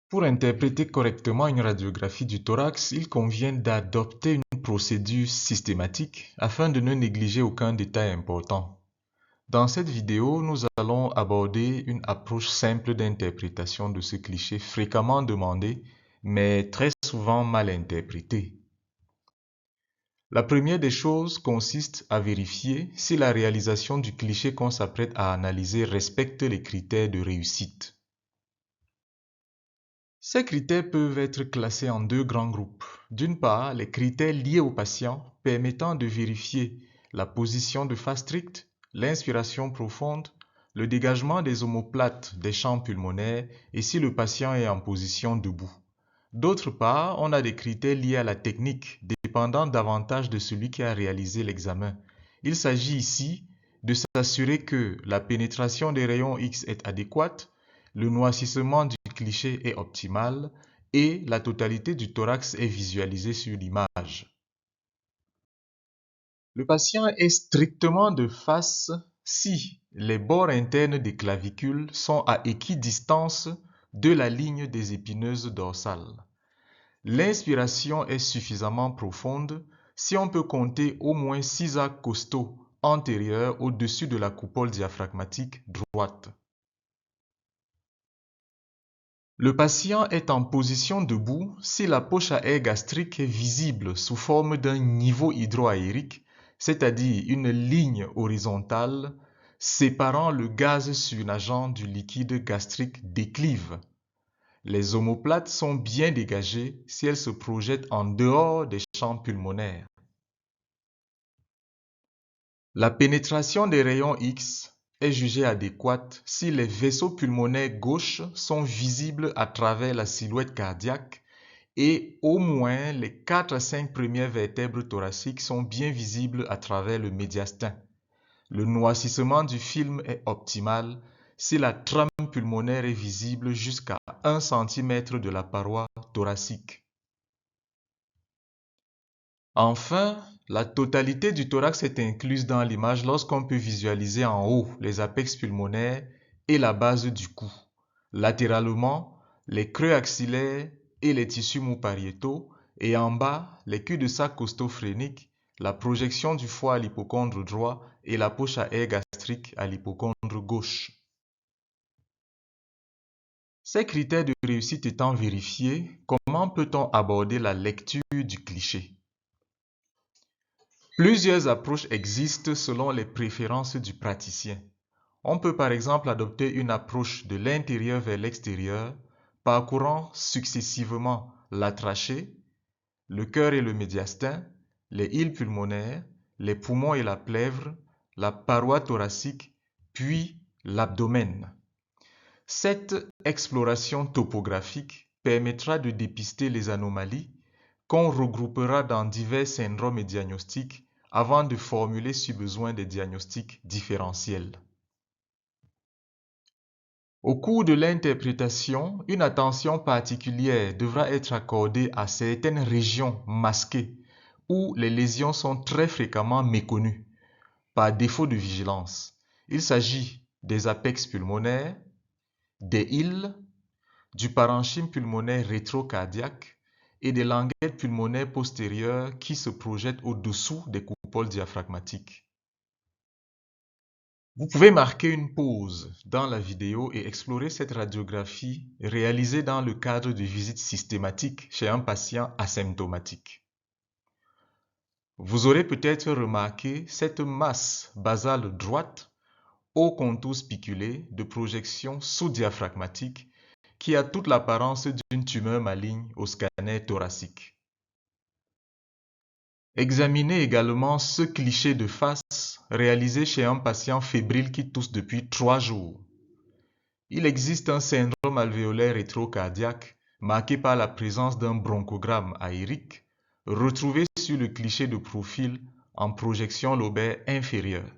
Pour interpréter correctement une radiographie du thorax, il convient d'adopter une procédure systématique afin de ne négliger aucun détail important. Dans cette vidéo, nous allons aborder une approche simple d'interprétation de ce cliché fréquemment demandé, mais très souvent mal interprété. La première des choses consiste à vérifier si la réalisation du cliché qu'on s'apprête à analyser respecte les critères de réussite. Ces critères peuvent être classés en deux grands groupes. D'une part, les critères liés au patient permettant de vérifier la position de face stricte, l'inspiration profonde, le dégagement des omoplates des champs pulmonaires et si le patient est en position debout. D'autre part, on a des critères liés à la technique, dépendant davantage de celui qui a réalisé l'examen. Il s'agit ici de s'assurer que la pénétration des rayons X est adéquate, le noircissement du cliché est optimal et la totalité du thorax est visualisée sur l'image. Le patient est strictement de face si les bords internes des clavicules sont à équidistance de la ligne des épineuses dorsales. L'inspiration est suffisamment profonde si on peut compter au moins 6 arcs costaux antérieurs au-dessus de la coupole diaphragmatique droite. Le patient est en position debout si la poche à air gastrique est visible sous forme d'un niveau hydroaérique, c'est-à-dire une ligne horizontale séparant le gaz surnageant du liquide gastrique déclive. Les omoplates sont bien dégagées si elles se projettent en dehors des champs pulmonaires. La pénétration des rayons X est jugée adéquate si les vaisseaux pulmonaires gauches sont visibles à travers la silhouette cardiaque et au moins les 4 à 5 premières vertèbres thoraciques sont bien visibles à travers le médiastin. Le noircissement du film est optimal si la trame pulmonaire est visible jusqu'à 1 cm de la paroi thoracique. Enfin, la totalité du thorax est incluse dans l'image lorsqu'on peut visualiser en haut les apex pulmonaires et la base du cou. Latéralement, les creux axillaires et les tissus mous pariétaux et en bas, les culs-de-sac costophréniques, la projection du foie à l'hypocondre droit et la poche à air gastrique à l'hypocondre gauche. Ces critères de réussite étant vérifiés, comment peut-on aborder la lecture du cliché? Plusieurs approches existent selon les préférences du praticien. On peut par exemple adopter une approche de l'intérieur vers l'extérieur, parcourant successivement la trachée, le cœur et le médiastin, les îles pulmonaires, les poumons et la plèvre, la paroi thoracique, puis l'abdomen. Cette exploration topographique permettra de dépister les anomalies qu'on regroupera dans divers syndromes et diagnostics avant de formuler si besoin des diagnostics différentiels. Au cours de l'interprétation, une attention particulière devra être accordée à certaines régions masquées où les lésions sont très fréquemment méconnues par défaut de vigilance. Il s'agit des apex pulmonaires, des îles, du parenchyme pulmonaire rétrocardiaque et des languettes pulmonaires postérieures qui se projettent au-dessous des coupoles diaphragmatiques. Vous pouvez marquer une pause dans la vidéo et explorer cette radiographie réalisée dans le cadre de visites systématiques chez un patient asymptomatique. Vous aurez peut-être remarqué cette masse basale droite au contour spiculé de projection sous-diaphragmatique qui a toute l'apparence d'une tumeur maligne au scanner thoracique. Examinez également ce cliché de face réalisé chez un patient fébrile qui tousse depuis 3 jours. Il existe un syndrome alvéolaire rétrocardiaque marqué par la présence d'un bronchogramme aérique retrouvé sur le cliché de profil en projection lobaire inférieure.